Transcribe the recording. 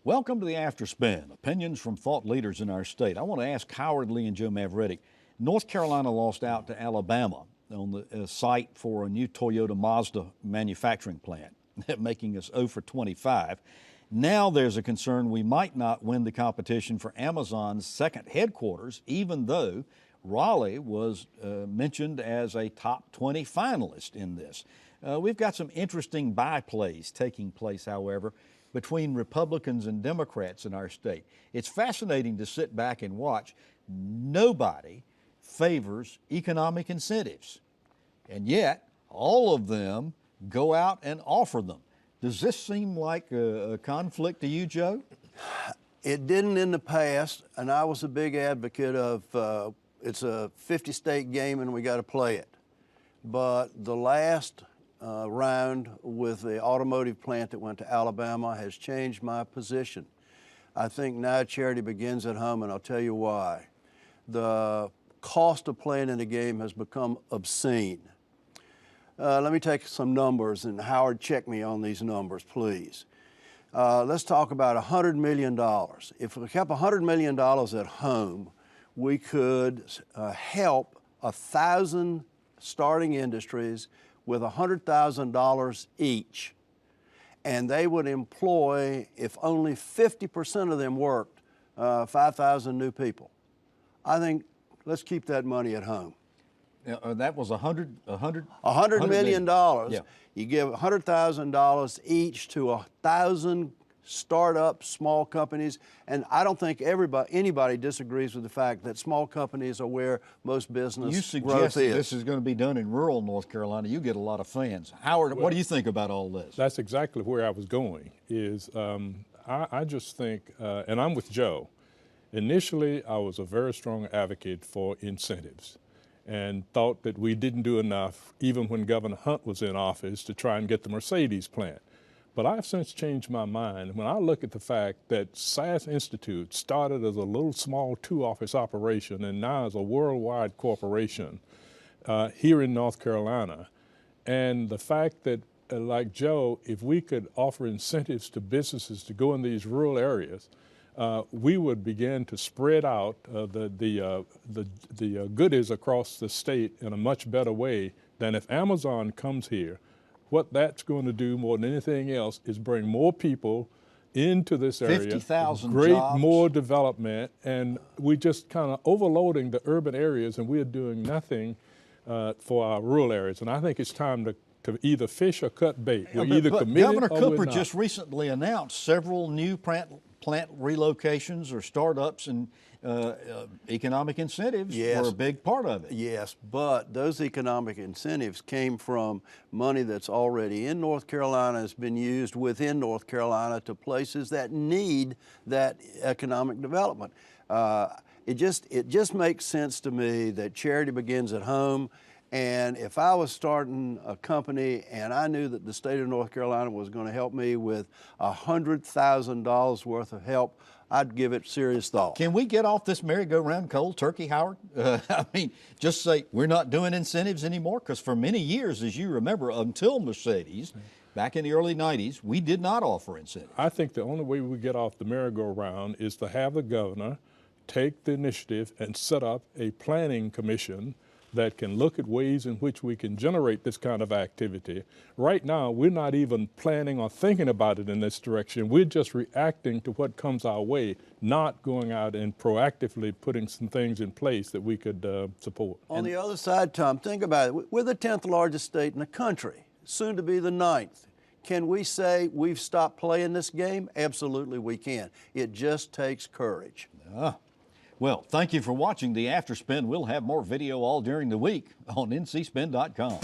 Welcome to the After Spin, opinions from thought leaders in our state. I want to ask Howard Lee and Joe Mavretic. North Carolina lost out to Alabama on the site for a new Toyota Mazda manufacturing plant, making us 0 for 25. Now there's a concern we might not win the competition for Amazon's second headquarters, even though Raleigh was mentioned as a top 20 finalist in this. We've got some interesting byplays taking place, however, between Republicans and Democrats in our state. It's fascinating to sit back and watch. Nobody favors economic incentives, and yet all of them go out and offer them. Does this seem like a conflict to you, Joe? It didn't in the past, and I was a big advocate of it's a 50-state game and we got to play it. But the last round with the automotive plant that went to Alabama has changed my position. I think now charity begins at home, and I'll tell you why. The cost of playing in the game has become obscene. Let me take some numbers, and Howard, check me on these numbers, please. Let's talk about $100 million. If we kept $100 million at home, we could help 1,000 starting industries with $100,000 each. And they would employ, if only 50% of them worked, 5,000 new people. I think let's keep that money at home. That was $100 million. Yeah. You give $100,000 each to 1,000 startup small companies, and I don't think anybody disagrees with the fact that small companies are where most business growth is. This is going to be done in rural North Carolina. You get a lot of fans. Howard, what do you think about all this? That's exactly where I was going. I just think, and I'm with Joe. Initially, I was a very strong advocate for incentives, and thought that we didn't do enough, even when Governor Hunt was in office, to try and get the Mercedes plant. But I've since changed my mind. When I look at the fact that SAS Institute started as a little small 2-office operation and now is a worldwide corporation here in North Carolina, and the fact that, like Joe, if we could offer incentives to businesses to go in these rural areas, we would begin to spread out the goodies across the state in a much better way than if Amazon comes here. What that's going to do more than anything else is bring more people into this area, 50,000 create jobs. more development, and we just kind of overloading the urban areas, and we're doing nothing for our rural areas. And I think it's time to either fish or cut bait. We're either committed Governor or Cooper we're not. just recently announced several new plant relocations or startups, and economic incentives were a big part of it. Yes, but those economic incentives came from money that's already in North Carolina, has been used within North Carolina to places that need that economic development. It just makes sense to me that charity begins at home. And if I was starting a company and I knew that the state of North Carolina was going to help me with $100,000 worth of help, I'd give it serious thought. Can we get off this merry-go-round cold turkey, Howard? I mean, just say we're not doing incentives anymore? Because for many years, as you remember, until Mercedes, back in the early 90s, we did not offer incentives. I think the only way we get off the merry-go-round is to have the governor take the initiative and set up a planning commission that can look at ways in which we can generate this kind of activity. Right now, we're not even planning or thinking about it in this direction. We're just reacting to what comes our way, not going out and proactively putting some things in place that we could support. On the other side, Tom, think about it. We're the 10th largest state in the country, soon to be the 9th. Can we say we've stopped playing this game? Absolutely we can. It just takes courage. Well, thank you for watching the After Spin. We'll have more video all during the week on ncspin.com.